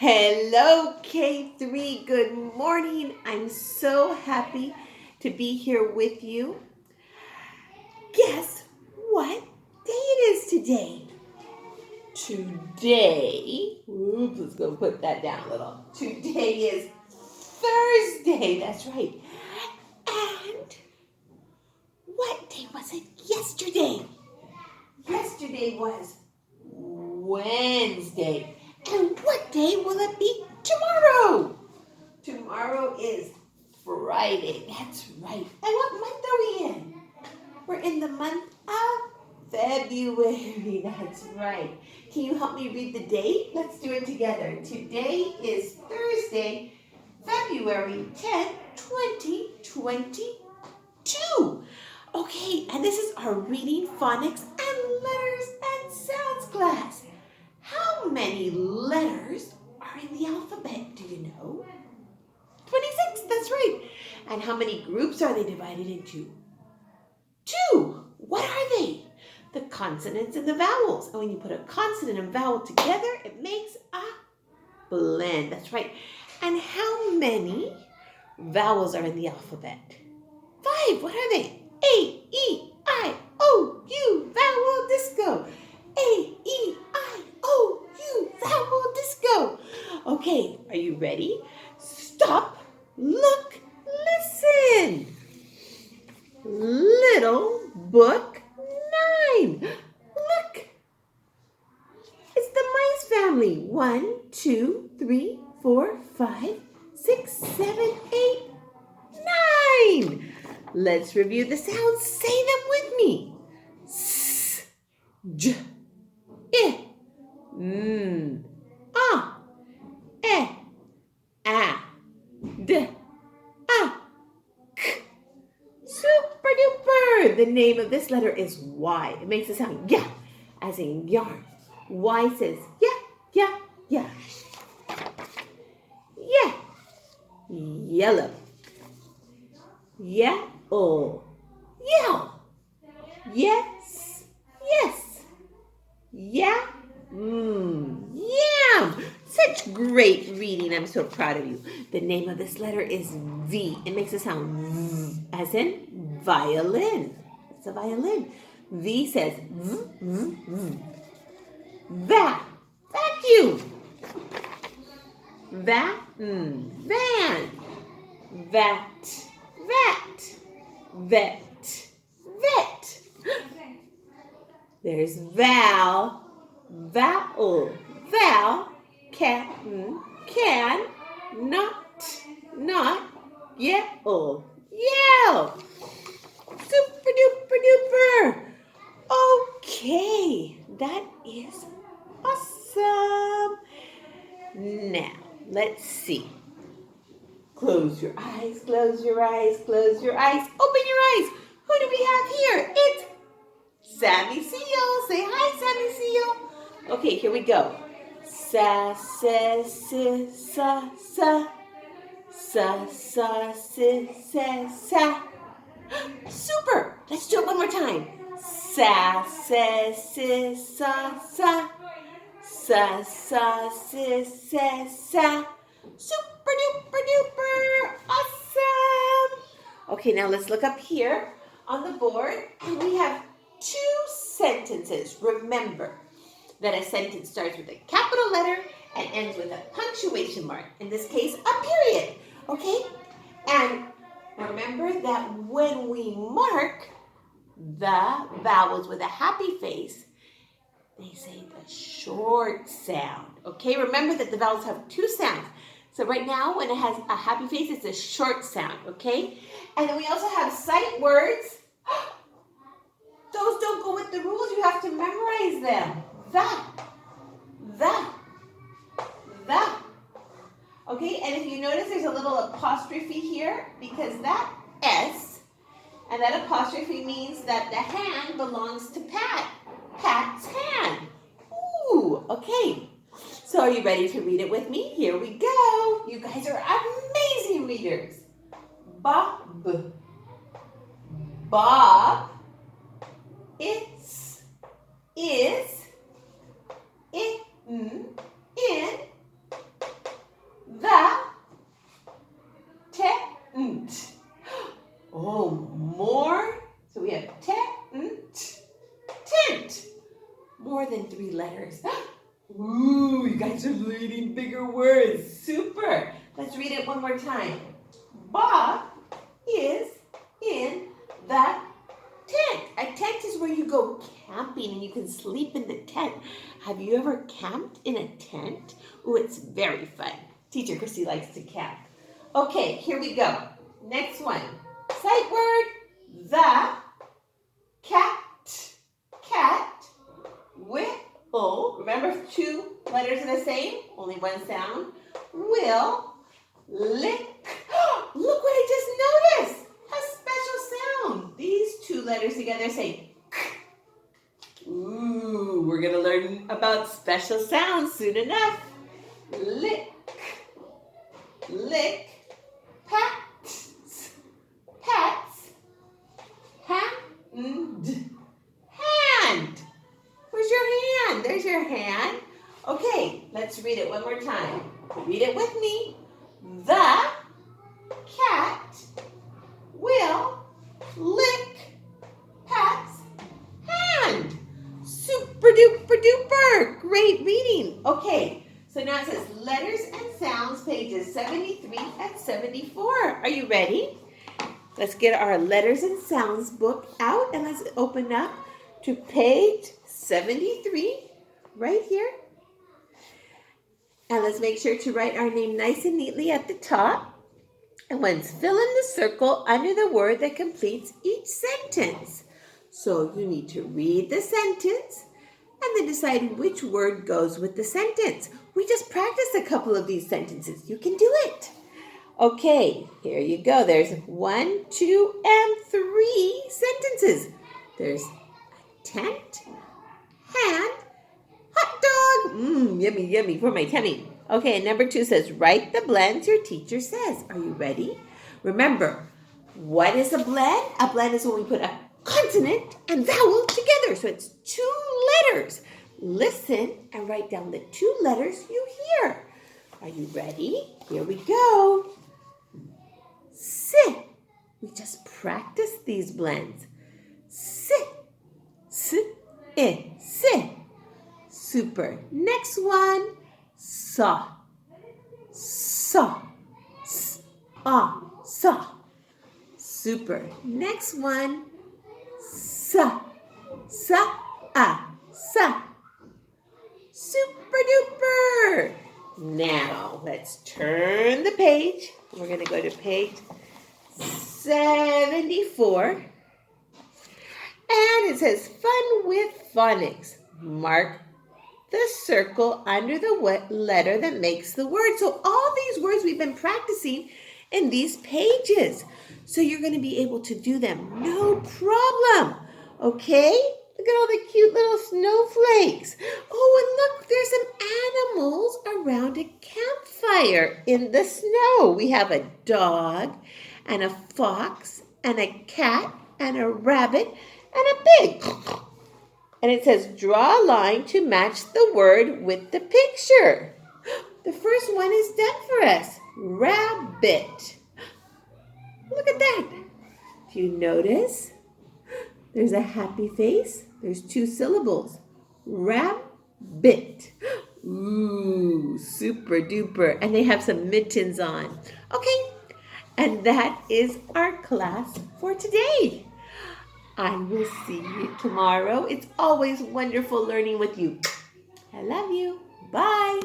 Hello, K3. Good morning. I'm so happy to be here with you. Guess what day it is today? Let's go put that down a little. Today is Thursday. That's right. And what day was it yesterday? Yesterday was Wednesday. And what day will it be tomorrow? Tomorrow is Friday. That's right. And what month are we in? We're in the month of February. That's right. Can you help me read the date? Let's do it together. Today is Thursday, February 10th, 2022. Okay, and this is our reading, phonics, and letters and sounds class. How many letters are in the alphabet? Do you know? 26, that's right. And how many groups are they divided into? 2. What are they? The consonants and the vowels. And when you put a consonant and vowel together, it makes a blend. That's right. And how many vowels are in the alphabet? 5. What are they? A, E, I, O, U, vowel disco. A, E, I, O, U, vowel disco. Okay, are you ready? Stop, look, listen. Little book 9. Look, it's the mice family. 1, 2, 3, 4, 5, 6, 7, 8, 9. Let's review the sounds. Say them with me. S, J, I, A, E, A, D, A, K. Super duper! The name of this letter is Y. It makes it sound yeah, as in yarn. Y says yeah. Yeah. Yellow. Yell. Yell. Yes. Yeah. Yam. Such great reading. I'm so proud of you. The name of this letter is V. It makes it sound V, as in violin. It's a violin. V says v. Vacuum. Van. Vet. There's vowel. Val, can, not, yell. Super duper duper. Okay, that is awesome. Now, let's see. Close your eyes. Open your eyes. Who do we have here? It's Sammy Seal. Say hi, Sammy Seal. Okay, here we go. Sa, se, si, sa, sa. Sa, sa, si, se, sa. Super. Let's do it one more time. Sa, se, si, sa, sa. Sa, sa, si, se, sa. Super duper duper. Awesome. Okay, now let's look up here on the board. And we have 2 sentences. Remember that a sentence starts with a capital letter and ends with a punctuation mark. In this case, a period. Okay? And remember that when we mark the vowels with a happy face, they say the short sound. Okay? Remember that the vowels have 2 sounds. So right now, when it has a happy face, it's a short sound. Okay? And then we also have sight words. Those don't go with the rules. You have to memorize them. That. Okay, and if you notice, there's a little apostrophe here because that S and that apostrophe means that the hand belongs to Pat. Pat's hand. Ooh, okay. So are you ready to read it with me? Here we go. You guys are amazing readers. Bob. It's, is, in, letters. Ooh, you guys are reading bigger words. Super. Let's read it one more time. Bob is in the tent. A tent is where you go camping and you can sleep in the tent. Have you ever camped in a tent? Oh, it's very fun. Teacher Christy likes to camp. Okay, here we go. Next one. Sight word, the cat, will, remember 2 letters are the same, only one sound, will lick. Look what I just noticed, a special sound. These 2 letters together say k. Ooh, we're going to learn about special sounds soon enough. Lick, pats, hand. Where's your hand? There's your hand. Okay, let's read it one more time. Read it with me. The cat will lick Pat's hand. Super duper duper. Great reading. Okay, so now it says letters and sounds, pages 73 and 74. Are you ready? Let's get our letters and sounds book out and let's open up to page 73 right here. And let's make sure to write our name nice and neatly at the top. And once fill in the circle under the word that completes each sentence. So you need to read the sentence and then decide which word goes with the sentence. We just practiced a couple of these sentences. You can do it. Okay, here you go. There's 1, 2, and 3 sentences. There's tent, hand, hot dog. Yummy, yummy for my tummy. Okay, and number 2 says, write the blends your teacher says. Are you ready? Remember, what is a blend? A blend is when we put a consonant and vowel together. So it's 2 letters. Listen and write down the 2 letters you hear. Are you ready? Here we go. Sit. We just practiced these blends. Sit. Sit. Sit. Super. Next one. Saw. Saw. Saw. Super. Next one. Sa. Sa. Sa. Super duper. Now, let's turn the page. We're going to go to page 74. And it says, fun with phonics. Mark the circle under the letter that makes the word. So all these words we've been practicing in these pages. So you're going to be able to do them. No problem. Okay? Look at all the cute little snowflakes. Oh, and look, there's some animals around a campfire in the snow. We have a dog and a fox and a cat and a rabbit and a pig. And it says, draw a line to match the word with the picture. The first one is done for us. Rabbit. Look at that. Do you notice? There's a happy face. There's 2 syllables. Rabbit. Ooh, super duper. And they have some mittens on. Okay, and that is our class for today. I will see you tomorrow. It's always wonderful learning with you. I love you. Bye.